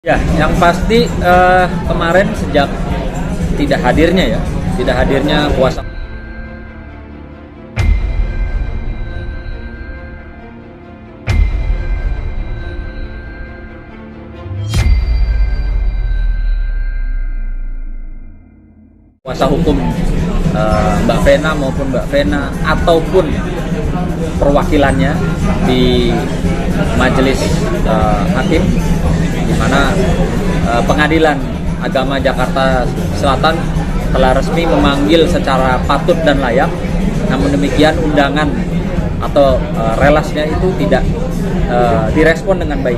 Ya, yang pasti kemarin sejak tidak hadirnya kuasa hukum Mbak Vena maupun Mbak Vena ataupun perwakilannya di Majelis Hakim, di mana Pengadilan Agama Jakarta Selatan telah resmi memanggil secara patut dan layak. Namun demikian undangan atau relasnya itu tidak direspon dengan baik.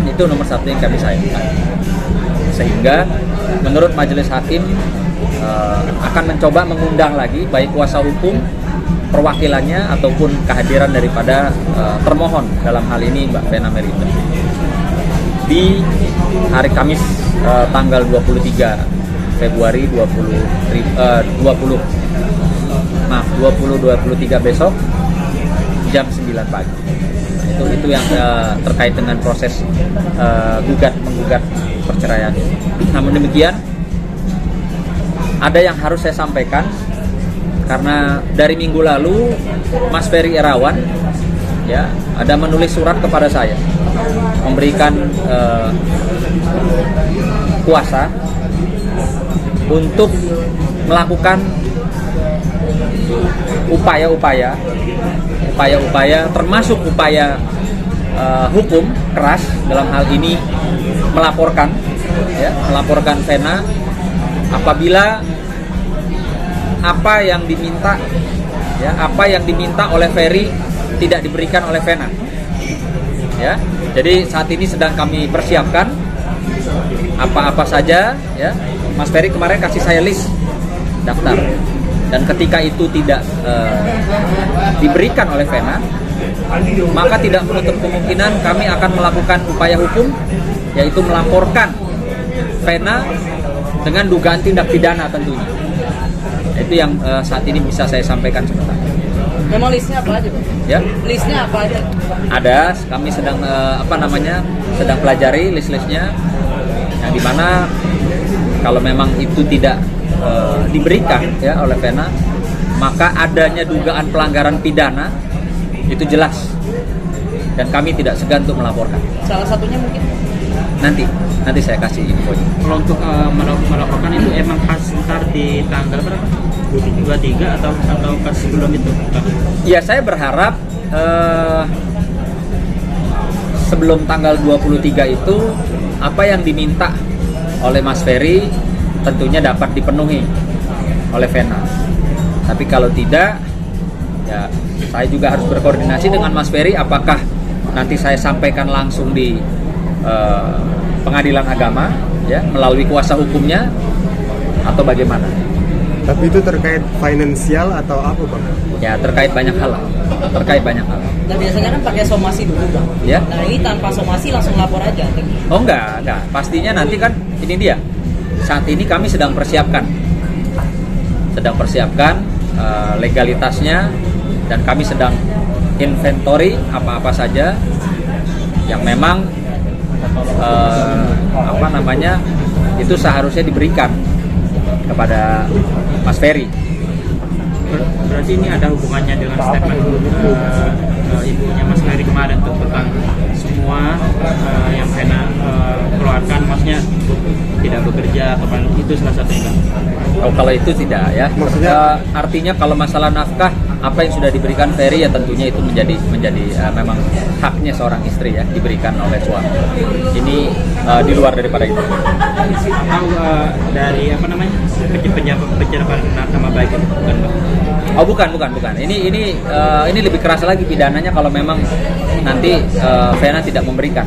Itu nomor satu yang kami sayangkan. Sehingga menurut Majelis Hakim akan mencoba mengundang lagi baik kuasa hukum, perwakilannya ataupun kehadiran daripada termohon, dalam hal ini Mbak Vena Melinda, di hari Kamis tanggal 23 Februari 2023 besok jam 9 pagi. Nah, itu yang terkait dengan proses menggugat perceraian. Namun demikian, ada yang harus saya sampaikan, karena dari minggu lalu Mas Ferry Irawan ya ada menulis surat kepada saya memberikan kuasa untuk melakukan upaya-upaya termasuk upaya hukum keras, dalam hal ini melaporkan Vena apabila apa yang diminta oleh Ferry tidak diberikan oleh Vena. Ya, jadi saat ini sedang kami persiapkan apa-apa saja. Ya, Mas Ferry kemarin kasih saya list daftar, dan ketika itu tidak diberikan oleh Vena, maka tidak menutup kemungkinan kami akan melakukan upaya hukum, yaitu melaporkan Vena dengan dugaan tindak pidana tentunya. Itu yang saat ini bisa saya sampaikan sebentar. Memang listnya apa aja, Pak? Ya. Listnya apa aja? Ada, kami sedang sedang pelajari list-listnya, yang dimana kalau memang itu tidak diberikan ya oleh Vena, maka adanya dugaan pelanggaran pidana itu jelas, dan kami tidak segan untuk melaporkan. Salah satunya mungkin? Nanti saya kasih infonya. Kalau untuk melaporkan itu emang pas ntar di tanggal berapa? 23 atau pas sebelum itu? Ya, saya berharap sebelum tanggal 23 itu apa yang diminta oleh Mas Ferry tentunya dapat dipenuhi oleh Vena. Tapi kalau tidak, ya saya juga harus berkoordinasi dengan Mas Ferry apakah nanti saya sampaikan langsung di Pengadilan Agama ya melalui kuasa hukumnya atau bagaimana. Tapi itu terkait finansial atau apa, Bang? Ya, terkait banyak hal. Nah, biasanya kan pakai somasi dulu, Bang. Ya. Nah, ini tanpa somasi langsung lapor aja. Oh, enggak. Pastinya nanti kan ini dia. Saat ini kami sedang persiapkan legalitasnya, dan kami sedang inventory apa-apa saja yang memang itu seharusnya diberikan kepada Mas Ferry. Berarti ini ada hubungannya dengan statement ibunya Mas Ferry kemarin tentang semua yang Vena keluarkan, maksudnya tidak bekerja atau itu salah satunya kan? Kalau itu tidak ya. Maksudnya artinya kalau masalah nafkah, apa yang sudah diberikan Ferry ya tentunya itu menjadi memang haknya seorang istri ya, diberikan oleh suami. Ini di luar daripada itu. Atau dari pencemaran nama baik itu bukan, Bang? Oh, bukan. Ini lebih keras lagi pidananya kalau memang nanti Vena tidak memberikan.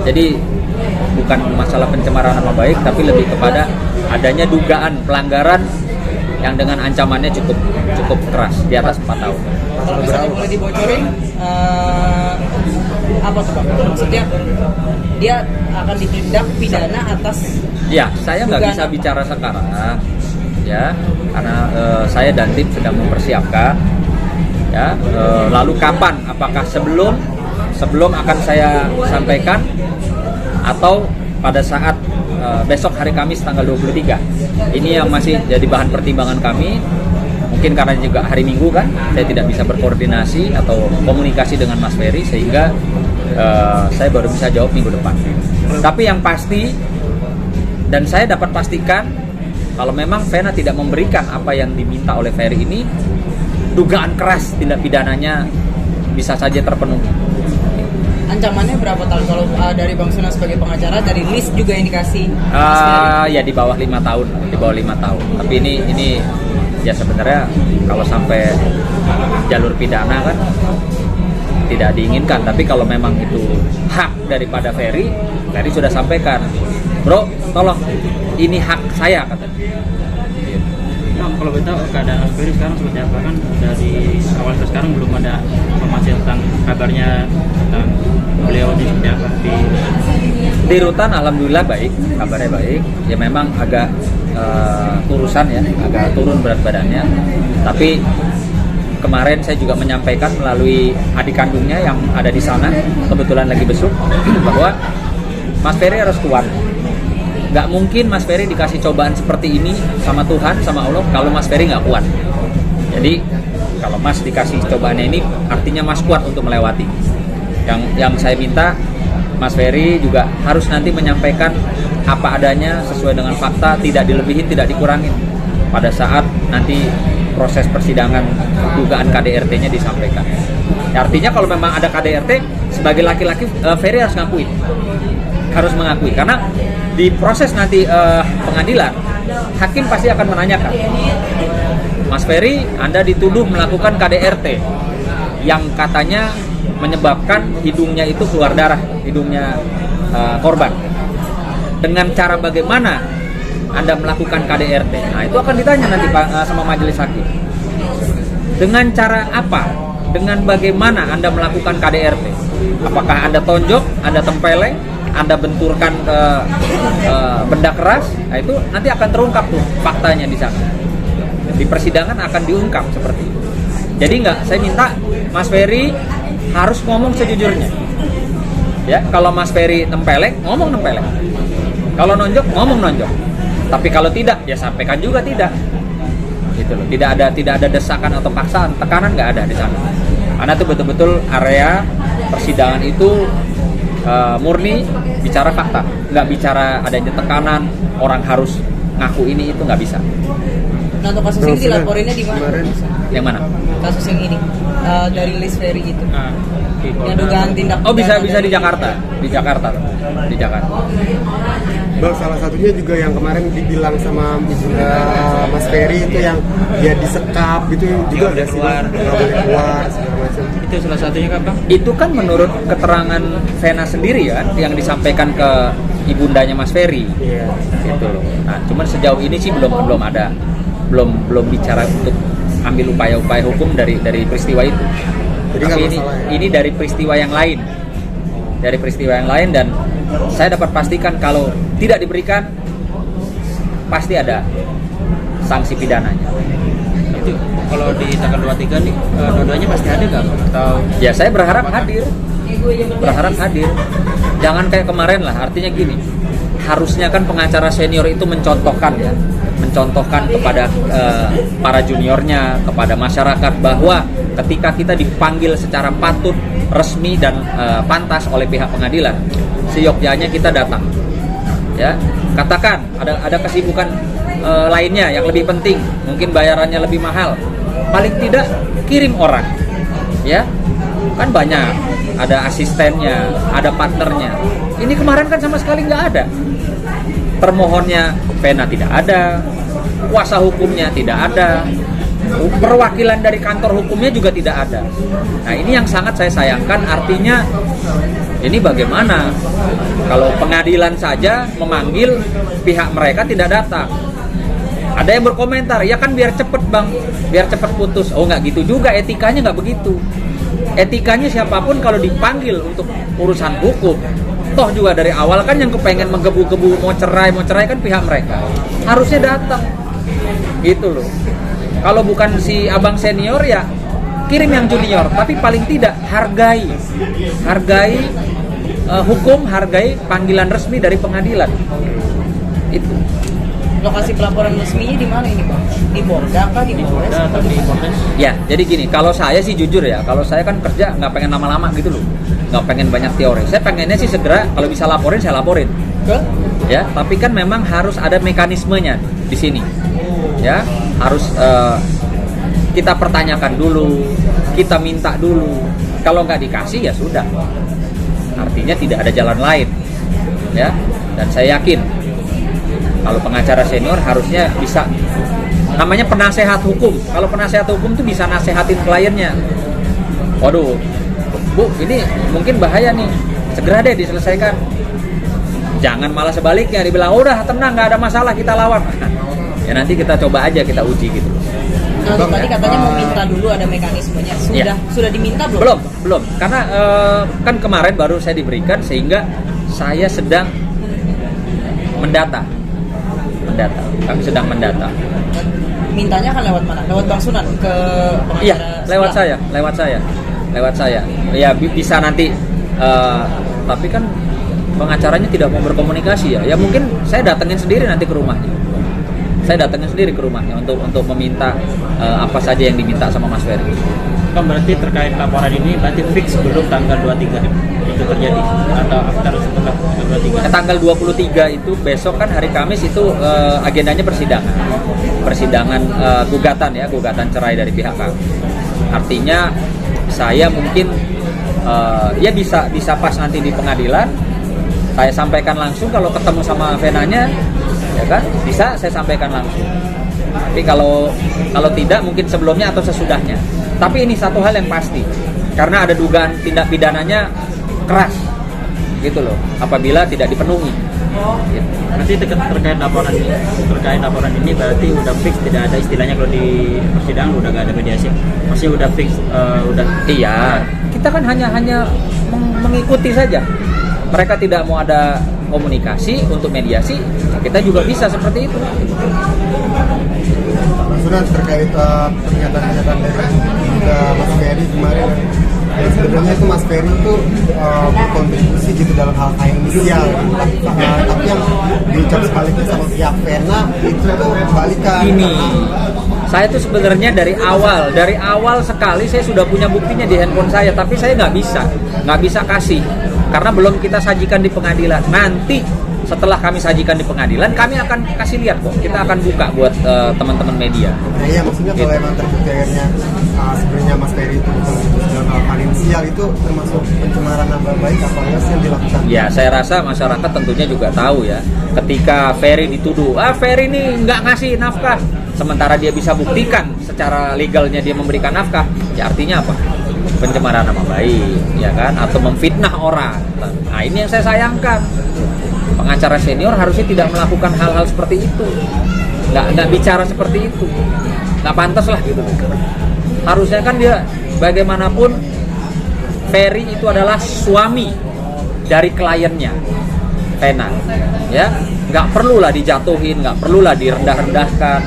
Jadi bukan masalah pencemaran nama baik, tapi lebih kepada adanya dugaan pelanggaran yang dengan ancamannya cukup keras, di atas 4 tahun. Kalau misalnya boleh dibocorin, apa tuh, Bang? Maksudnya dia akan ditindak pidana atas? Ya, saya nggak bisa bicara sekarang, ya, karena saya dan tim sedang mempersiapkan. Ya, lalu kapan? Apakah sebelum akan saya sampaikan, atau pada saat besok hari Kamis tanggal 23. Ini yang masih jadi bahan pertimbangan kami. Mungkin karena juga hari Minggu kan, saya tidak bisa berkoordinasi atau komunikasi dengan Mas Ferry, sehingga saya baru bisa jawab minggu depan. Tapi yang pasti, dan saya dapat pastikan, kalau memang Vena tidak memberikan apa yang diminta oleh Ferry ini, dugaan keras tindak pidananya bisa saja terpenuhi. Ancamannya berapa tahun kalau dari Bang Suna sebagai pengacara, dari list juga yang dikasih? Ya di bawah 5 tahun, di bawah 5 tahun. Tapi ini ya sebenarnya kalau sampai jalur pidana kan tidak diinginkan. Tapi kalau memang itu hak daripada Ferry sudah sampaikan, bro, tolong ini hak saya, katanya. Nah, kalau kita keadaan Mas Ferry sekarang seperti apa, kan dari awal ke sekarang belum ada informasi tentang kabarnya tentang beliau ini seperti apa di rutan. Alhamdulillah baik, kabarnya baik. Ya memang agak kurusan ya, agak turun berat badannya. Tapi kemarin saya juga menyampaikan melalui adik kandungnya yang ada di sana, kebetulan lagi besuk, bahwa Mas Ferry harus kuat. Nggak mungkin Mas Ferry dikasih cobaan seperti ini sama Tuhan, sama Allah, kalau Mas Ferry nggak kuat. Jadi kalau Mas dikasih cobaannya ini, artinya Mas kuat untuk melewati. Yang saya minta, Mas Ferry juga harus nanti menyampaikan apa adanya sesuai dengan fakta, tidak dilebihin, tidak dikurangin. Pada saat nanti proses persidangan dugaan KDRT-nya disampaikan. Ya, artinya kalau memang ada KDRT, sebagai laki-laki Ferry harus ngakui. Harus mengakui, karena di proses nanti pengadilan, hakim pasti akan menanyakan, Mas Ferry, Anda dituduh melakukan KDRT yang katanya menyebabkan hidungnya itu keluar darah, hidungnya korban. Dengan cara bagaimana Anda melakukan KDRT? Nah, itu akan ditanya nanti sama majelis hakim. Dengan cara apa? Dengan bagaimana Anda melakukan KDRT? Apakah Anda tonjok, Anda tempeleng, Anda benturkan ke benda keras? Nah, itu nanti akan terungkap tuh faktanya di sana. Di persidangan akan diungkap seperti itu. Jadi saya minta Mas Ferry harus ngomong sejujurnya. Ya, kalau Mas Ferry nempeleng, ngomong nempeleng. Kalau nonjok, ngomong nonjok. Tapi kalau tidak, ya sampaikan juga tidak. Gitu loh. Tidak ada desakan atau paksaan, tekanan nggak ada di sana. Karena itu betul-betul area persidangan itu murni bicara fakta, nggak bicara adanya tekanan, orang harus ngaku ini itu, nggak bisa. Nah, untuk kasus ini dilaporinnya di mana? Yang mana? Kasus yang ini dari list Ferry itu. Yang dugaan tindak Oh, bisa di Jakarta. Di Jakarta. Bang, salah satunya juga yang kemarin dibilang sama Mas Ferry itu yang dia disekap gitu juga ada sih, nggak boleh keluar segala macam. Itu salah satunya kan, Bang? Itu kan menurut keterangan Vena sendiri ya, yang disampaikan ke ibundanya Mas Ferry. Iya. Gitu loh. Nah, cuman sejauh ini sih belum bicara untuk ambil upaya-upaya hukum dari peristiwa itu. Jadi tapi ini dari peristiwa yang lain. Dari peristiwa yang lain, dan saya dapat pastikan kalau tidak diberikan pasti ada sanksi pidananya. Itu kalau di tanggal 23 nih dua-duanya pasti ada nggak, Bang? Atau Ya saya berharap hadir. Jangan kayak kemarin lah. Artinya gini, harusnya kan pengacara senior itu mencontohkan kepada para juniornya, kepada masyarakat, bahwa ketika kita dipanggil secara patut, resmi dan pantas oleh pihak pengadilan, seyogyanya kita datang. Ya, katakan ada kesibukan lainnya yang lebih penting, mungkin bayarannya lebih mahal, paling tidak kirim orang. Ya, kan banyak, ada asistennya, ada partnernya. Ini kemarin kan sama sekali nggak ada. Termohonnya Vena tidak ada, kuasa hukumnya tidak ada, perwakilan dari kantor hukumnya juga tidak ada. Nah, ini yang sangat saya sayangkan. Artinya ini bagaimana kalau pengadilan saja memanggil, pihak mereka tidak datang. Ada yang berkomentar, ya kan biar cepet bang, biar cepet putus. Oh, nggak gitu juga, etikanya nggak begitu. Etikanya siapapun kalau dipanggil untuk urusan hukum, toh juga dari awal kan yang kepengen menggebu-gebu mau cerai kan pihak mereka, harusnya datang. Gitu loh. Kalau bukan si abang senior ya kirim yang junior, tapi paling tidak hargai hukum hargai panggilan resmi dari pengadilan. Itu. Lokasi pelaporan resminya di mana ini, Pak? Di Polda kah, di Polres? Atau di Polres? Ya, jadi gini, kalau saya sih jujur ya, kalau saya kan kerja nggak pengen lama-lama gitu loh, nggak pengen banyak teori. Saya pengennya sih segera, kalau bisa laporin saya laporin. Ke? Ya, tapi kan memang harus ada mekanismenya di sini. Ya, harus kita pertanyakan dulu, kita minta dulu. Kalau nggak dikasih ya sudah. Artinya tidak ada jalan lain. Ya, dan saya yakin kalau pengacara senior harusnya bisa, namanya penasehat hukum. Kalau penasehat hukum tuh bisa nasehatin kliennya. Waduh, Bu, ini mungkin bahaya nih, segera deh diselesaikan. Jangan malah sebaliknya dibilang udah tenang, nggak ada masalah, kita lawan. Ya nanti kita coba aja, kita uji gitu. Nah, tadi katanya mau minta dulu ada mekanismenya. Sudah diminta belum? Belum. Karena kan kemarin baru saya diberikan, sehingga saya sedang mendata. Kami sedang mendata. Mintanya kan lewat mana? Lewat Bang Sunan ke pengacara? Iya, lewat saya. Ya bisa nanti. Tapi kan pengacaranya tidak mau berkomunikasi ya. Ya mungkin saya datengin sendiri nanti ke rumahnya. Untuk meminta apa saja yang diminta sama Mas Ferry. Kan berarti terkait laporan ini berarti fix belum tanggal 23 itu terjadi atau after setelah tanggal 23? Tanggal 23 itu besok kan hari Kamis itu agendanya persidangan gugatan cerai dari pihak kami. Artinya saya mungkin ya bisa pas nanti di pengadilan saya sampaikan langsung. Kalau ketemu sama Venanya ya kan bisa saya sampaikan langsung. Tapi kalau tidak mungkin sebelumnya atau sesudahnya. Tapi ini satu hal yang pasti, karena ada dugaan tindak pidananya keras gitu loh apabila tidak dipenuhi. Gitu. Nanti terkait laporan ini berarti udah fix, tidak ada istilahnya kalau di persidangan udah gak ada mediasi, masih udah fix, udah. Iya, kita kan hanya mengikuti saja. Mereka tidak mau ada komunikasi untuk mediasi, kita juga bisa seperti itu. Sudah terkait pernyataan dari Mas Ferry kemarin, ya sebenarnya itu Mas Ferry itu berkontribusi gitu dalam hal finansial, tapi yang diucap sebaliknya sama pihak Vena itu tuh kebalikan. Ini saya tuh sebenarnya dari awal sekali saya sudah punya buktinya di handphone saya, tapi saya nggak bisa kasih karena belum kita sajikan di pengadilan. Nanti setelah kami sajikan di pengadilan, kami akan kasih lihat kok. Kita akan buka buat teman-teman media. Nah, iya, maksudnya kalau emang terbukti akhirnya sebenarnya Mas Ferry itu dalam hal finansial itu termasuk pencemaran nama baik apa enggak sih yang dilakukan? Ya, saya rasa masyarakat tentunya juga tahu ya. Ketika Ferry dituduh, Ferry ini nggak ngasih nafkah, sementara dia bisa buktikan secara legalnya dia memberikan nafkah, ya artinya apa? Pencemaran nama baik, ya kan? Atau memfitnah orang. Nah, ini yang saya sayangkan. Pengacara senior harusnya tidak melakukan hal-hal seperti itu, nggak bicara seperti itu, nggak pantas lah gitu. Harusnya kan dia bagaimanapun Ferry itu adalah suami dari kliennya Vena, ya nggak perlulah dijatuhin, nggak perlulah direndah-rendahkan,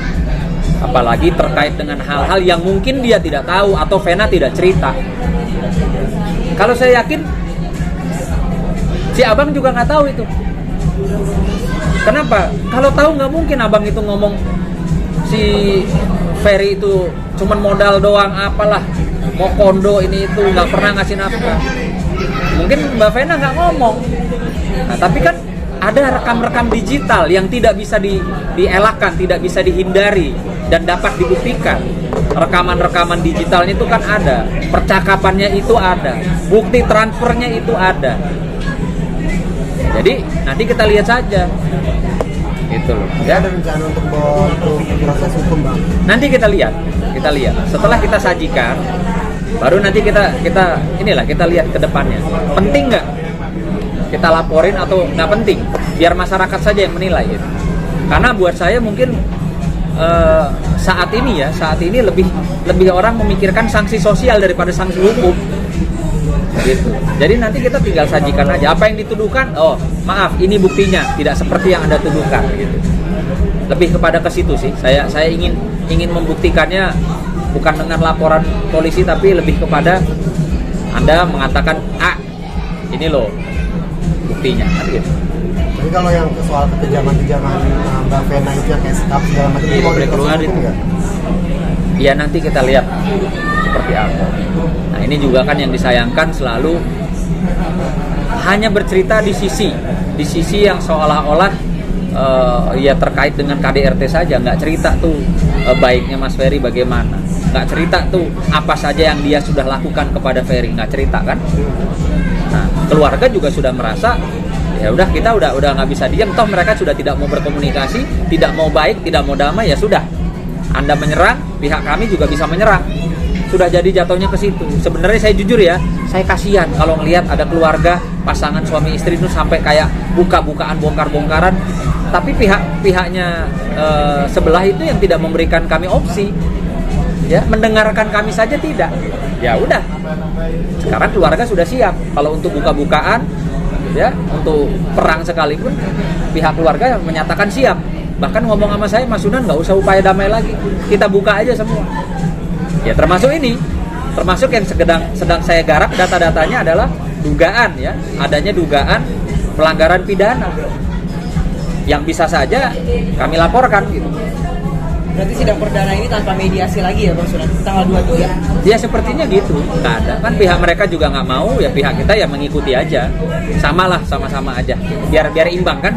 apalagi terkait dengan hal-hal yang mungkin dia tidak tahu atau Vena tidak cerita. Kalau saya yakin si abang juga nggak tahu itu. Kenapa? Kalau tahu nggak mungkin abang itu ngomong si Ferry itu cuman modal doang, apalah mau kondo ini itu, nggak pernah ngasih nafkah. Mungkin Mbak Vena nggak ngomong. Nah, tapi kan ada rekam-rekam digital yang tidak bisa dielakkan, tidak bisa dihindari dan dapat dibuktikan. Rekaman-rekaman digitalnya itu kan ada, percakapannya itu ada, bukti transfernya itu ada. Jadi nanti kita lihat saja, gitu loh. Ya, ada rencana untuk proses hukum, Bang. Nanti kita lihat. Setelah kita sajikan, baru nanti kita lihat ke depannya. Penting nggak kita laporin atau nggak penting? Biar masyarakat saja yang menilai. Gitu. Karena buat saya mungkin saat ini lebih orang memikirkan sanksi sosial daripada sanksi hukum. Gitu. Jadi nanti kita tinggal sajikan aja apa yang dituduhkan. Oh, maaf, ini buktinya tidak seperti yang Anda tuduhkan. Gitu. Lebih kepada ke situ sih. Saya ingin membuktikannya bukan dengan laporan polisi, tapi lebih kepada Anda mengatakan, ini loh buktinya kan gitu. Jadi kalau yang soal kekejaman-kejaman Mbak Vena itu yang kayak sekap segala macam itu mau boleh keluar diproses itu. hukum nggak? Ya nanti kita lihat seperti apa. Nah ini juga kan yang disayangkan selalu hanya bercerita di sisi yang seolah-olah ya terkait dengan KDRT saja, nggak cerita tuh baiknya Mas Ferry bagaimana, nggak cerita tuh apa saja yang dia sudah lakukan kepada Ferry, nggak cerita kan. Nah keluarga juga sudah merasa ya udah kita udah nggak bisa diam, toh mereka sudah tidak mau berkomunikasi, tidak mau baik, tidak mau damai, ya sudah. Anda menyerang, pihak kami juga bisa menyerang. Sudah jadi jatuhnya ke situ. Sebenarnya saya jujur ya, saya kasihan kalau ngelihat ada keluarga pasangan suami istri itu sampai kayak buka-bukaan, bongkar-bongkaran. Tapi pihaknya sebelah itu yang tidak memberikan kami opsi, ya mendengarkan kami saja tidak. Ya udah. Sekarang keluarga sudah siap. Kalau untuk buka-bukaan, ya untuk perang sekalipun, pihak keluarga menyatakan siap. Bahkan ngomong sama saya, Mas Sunan nggak usah upaya damai lagi, kita buka aja semua. Ya termasuk ini, termasuk yang sedang saya garap data-datanya adalah dugaan ya, adanya dugaan pelanggaran pidana yang bisa saja kami laporkan gitu. Berarti sidang perdana ini tanpa mediasi lagi ya Bang Sunan, tanggal 22 ya? Ya sepertinya gitu, nggak ada kan, pihak mereka juga nggak mau, ya pihak kita ya mengikuti aja, samalah sama-sama aja, biar imbang kan.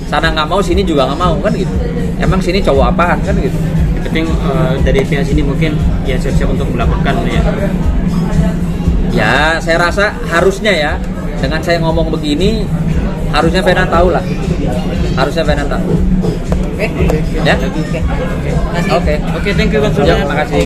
Sana nggak mau, sini juga nggak mau kan gitu. Emang sini cowok apaan kan gitu. Penting dari pihak sini mungkin ya siap-siap untuk melaporkan ya. Ya saya rasa harusnya ya, dengan saya ngomong begini harusnya Vena tahu lah, harusnya Vena tahu. Oke. Ya. Oke. Oke. Oke, thank you Bang Ya, Sunan. makasih.